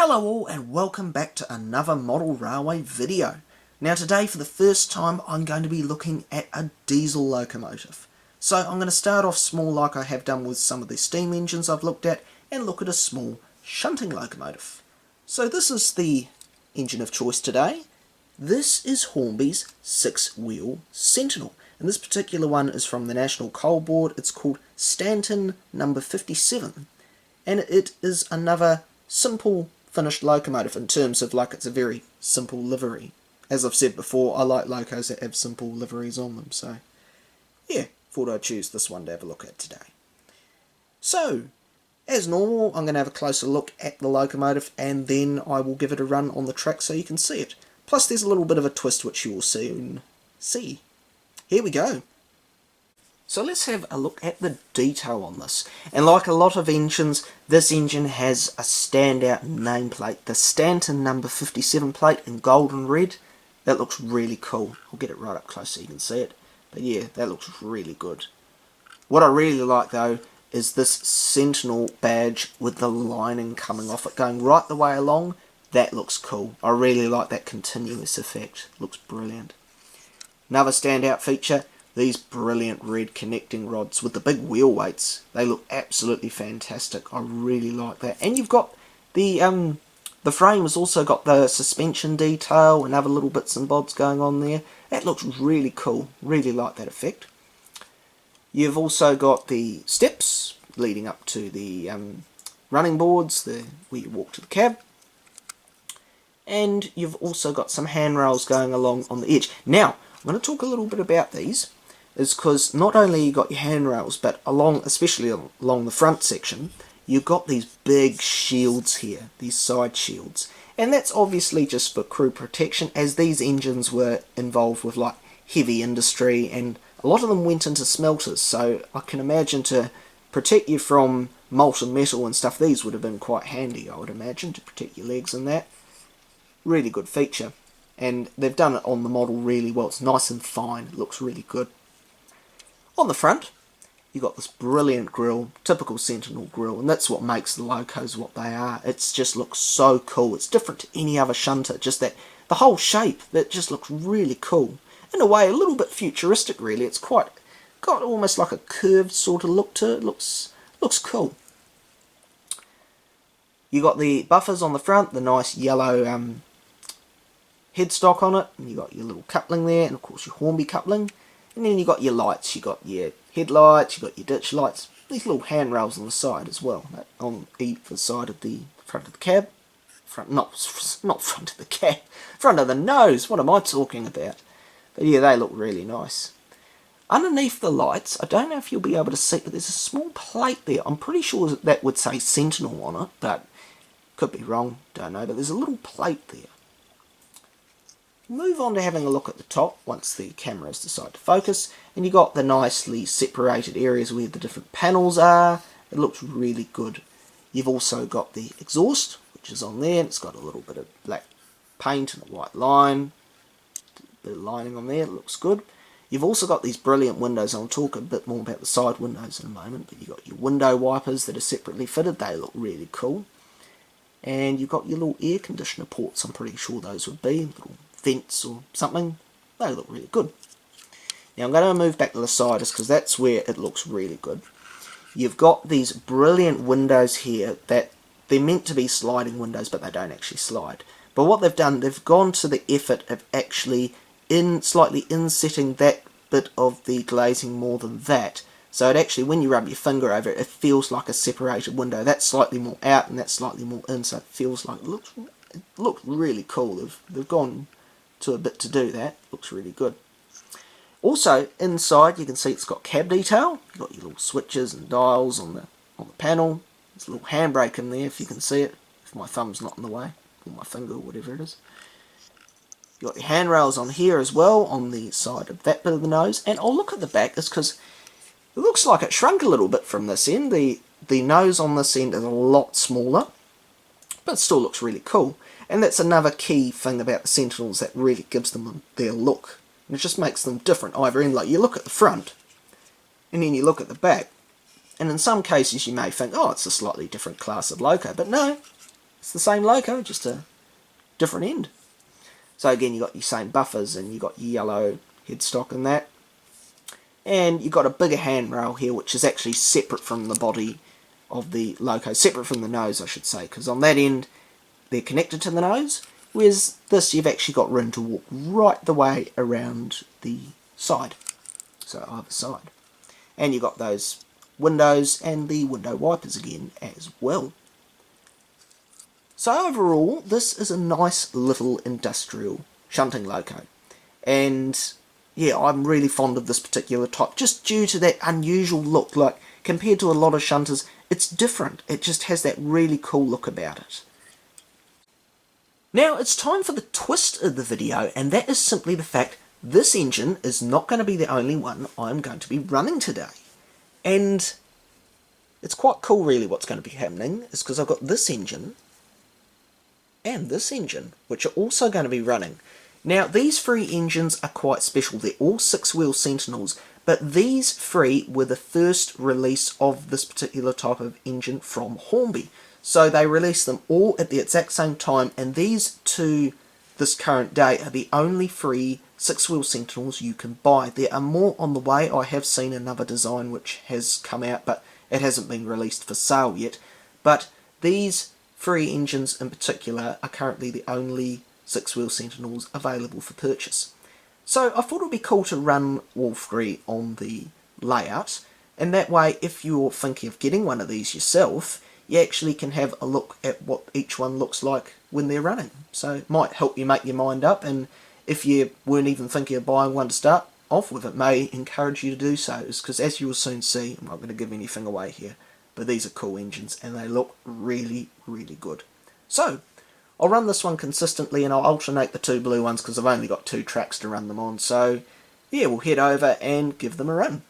Hello all and welcome back to another model railway video. Now today for the first time I'm going to be looking at a diesel locomotive. So I'm going to start off small like I have done with some of the steam engines I've looked at and look at a small shunting locomotive. So this is the engine of choice today. This is Hornby's 6-wheel Sentinel, and this particular one is from the National Coal Board. It's called Stanton N.O.57, and it is another simple finished locomotive in terms of it's a very simple livery. As I've said before, I like locos that have simple liveries on them, so yeah, thought I'd choose this one to have a look at today. So, as normal, I'm going to have a closer look at the locomotive and then I will give it a run on the track so you can see it. Plus there's a little bit of a twist which you will soon see. Here we go. So let's have a look at the detail on this. And like a lot of engines, this engine has a standout nameplate. The Stanton N.O.57 plate in gold and red. That looks really cool. I'll get it right up close so you can see it. But yeah, that looks really good. What I really like though is this Sentinel badge with the lining coming off it, going right the way along. That looks cool. I really like that continuous effect. Looks brilliant. Another standout feature, these brilliant red connecting rods with the big wheel weights. They look absolutely fantastic. I really like that. And you've got the frame has also got the suspension detail and other little bits and bobs going on there. That looks really cool. Really like that effect. You've also got the steps leading up to the running boards, where you walk to the cab. And you've also got some handrails going along on the edge. Now, I'm going to talk a little bit about these, is because not only you got your handrails, but especially along the front section, you've got these big shields here, these side shields. And that's obviously just for crew protection, as these engines were involved with heavy industry, and a lot of them went into smelters, so I can imagine to protect you from molten metal and stuff, these would have been quite handy, I would imagine, to protect your legs and that. Really good feature. And they've done it on the model really well. It's nice and fine. It looks really good. On the front, you've got this brilliant grille, typical Sentinel grille, and that's what makes the locos what they are. It just looks so cool. It's different to any other shunter. Just that the whole shape, that just looks really cool. In a way, a little bit futuristic, really. It's got almost like a curved sort of look to it. Looks cool. You got the buffers on the front, the nice yellow headstock on it, and you got your little coupling there, and of course your Hornby coupling, and then you got your lights, you got your headlights, you got your ditch lights, these little handrails on the side as well, on either side of the front of the cab, not front of the cab, front of the nose, what am I talking about? But yeah, they look really nice. Underneath the lights, I don't know if you'll be able to see, but there's a small plate there. I'm pretty sure that would say Sentinel on it, but could be wrong, don't know, but there's a little plate there. Move on to having a look at the top once the cameras decide to focus, and you got the nicely separated areas where the different panels are. It looks really good. You've also got the exhaust, which is on there, and it's got a little bit of black paint and a white line, a bit of lining on there. It looks good. You've also got these brilliant windows. I'll talk a bit more about the side windows in a moment, but you've got your window wipers that are separately fitted. They look really cool. And you've got your little air conditioner ports. I'm pretty sure those would be little vents or something. They look really good. Now I'm going to move back to the sides because that's where it looks really good. You've got these brilliant windows here that they're meant to be sliding windows, but they don't actually slide. But what they've done, they've gone to the effort of actually slightly insetting that bit of the glazing more than that. So it actually, when you rub your finger over it, it feels like a separated window. That's slightly more out and that's slightly more in, so it feels like it looks really cool. They've gone to a bit to do that. Looks really good. Also inside you can see it's got cab detail. You've got your little switches and dials on the panel. There's a little handbrake in there if you can see it, if my thumb's not in the way, or my finger or whatever it is. You've got your handrails on here as well on the side of that bit of the nose. And I'll look at the back is because it looks like it shrunk a little bit from this end. The nose on this end is a lot smaller, but it still looks really cool. And that's another key thing about the Sentinels that really gives them their look. And it just makes them different either end. Like you look at the front, and then you look at the back, and in some cases you may think, oh, it's a slightly different class of loco, but no, It's the same loco, just a different end. So again, you got your same buffers, and you got your yellow headstock and that. And you've got a bigger handrail here, which is actually separate from the body of the loco, separate from the nose, I should say, because on that end, they're connected to the nose, whereas this, you've actually got room to walk right the way around the side, so either side. And you've got those windows and the window wipers again as well. So overall, this is a nice little industrial shunting loco. And yeah, I'm really fond of this particular type, just due to that unusual look. Like, compared to a lot of shunters, it's different. It just has that really cool look about it. Now, it's time for the twist of the video, and that is simply the fact this engine is not going to be the only one I'm going to be running today. And it's quite cool, really, what's going to be happening, is because I've got this engine and this engine, which are also going to be running. Now, these three engines are quite special. They're all 6-wheel Sentinels, but these three were the first release of this particular type of engine from Hornby. So they released them all at the exact same time, and these, to this current day, are the only three 6-wheel Sentinels you can buy. There are more on the way. I have seen another design which has come out, but it hasn't been released for sale yet. But these three engines in particular are currently the only 6-wheel Sentinels available for purchase. So I thought it would be cool to run all three on the layout, and that way, if you're thinking of getting one of these yourself, you actually can have a look at what each one looks like when they're running. So it might help you make your mind up, and if you weren't even thinking of buying one to start off with, it may encourage you to do so, because as you will soon see, I'm not going to give anything away here, but these are cool engines and they look really, really good. So I'll run this one consistently, and I'll alternate the two blue ones because I've only got 2 tracks to run them on. So yeah, we'll head over and give them a run.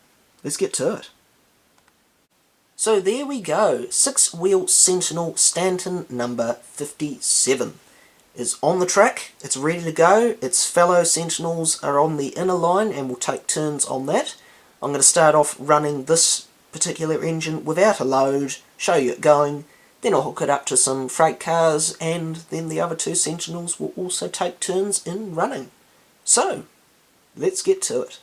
Let's get to it. So there we go, 6-wheel Sentinel Stanton No.57 is on the track. It's ready to go. Its fellow Sentinels are on the inner line, and we'll take turns on that. I'm going to start off running this particular engine without a load, show you it going, then I'll hook it up to some freight cars, and then the other 2 Sentinels will also take turns in running. So, let's get to it.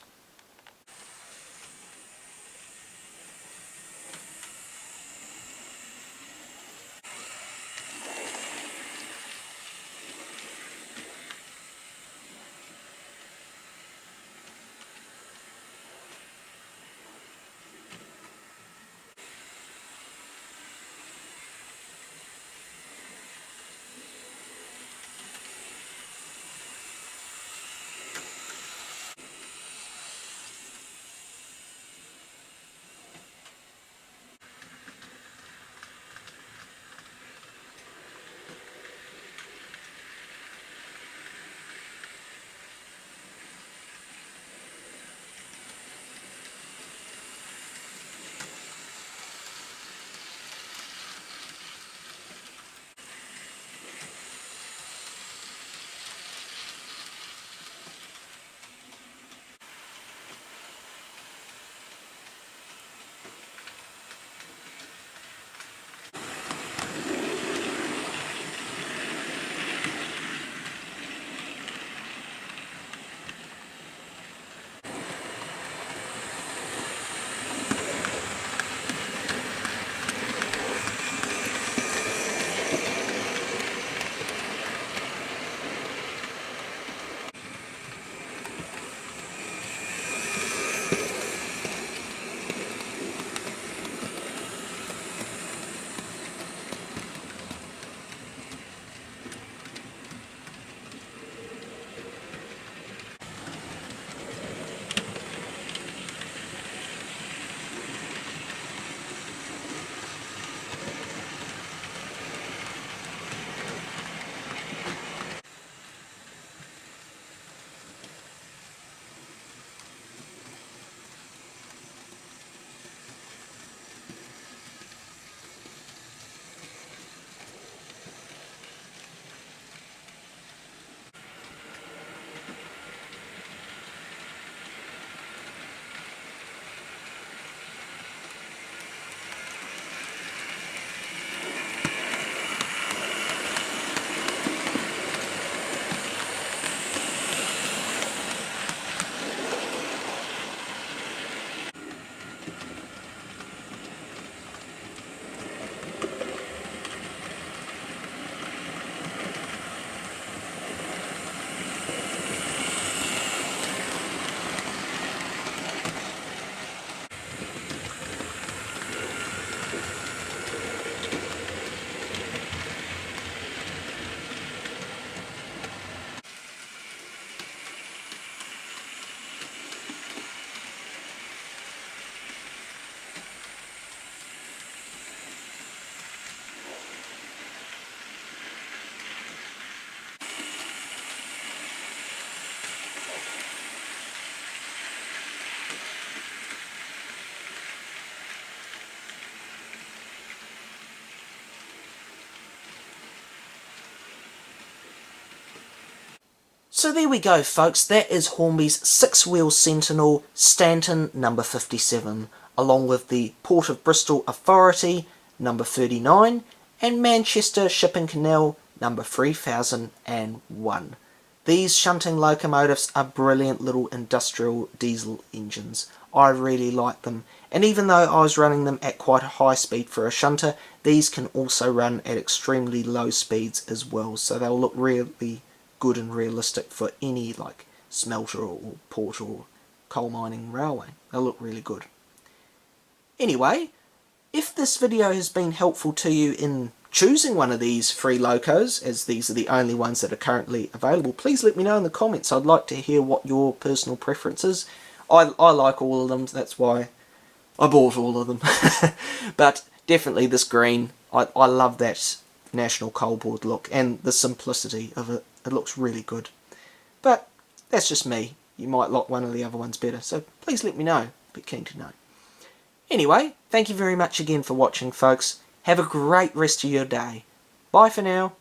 So there we go, folks. That is Hornby's 6-wheel Sentinel Stanton No.57, along with the Port of Bristol Authority No.39 and Manchester Shipping Canal No.3001. These shunting locomotives are brilliant little industrial diesel engines. I really like them, and even though I was running them at quite a high speed for a shunter, these can also run at extremely low speeds as well, so they'll look really good and realistic for any like smelter or port or coal mining railway. They'll look really good. Anyway, if this video has been helpful to you in choosing one of these free locos, as these are the only ones that are currently available, please let me know in the comments. I'd like to hear what your personal preference is. I like all of them, that's why I bought all of them. But definitely this green, I love that National Coal Board look and the simplicity of it. It looks really good. But that's just me. You might like one of the other ones better, so please let me know. Be keen to know. Anyway, thank you very much again for watching, folks. Have a great rest of your day. Bye for now.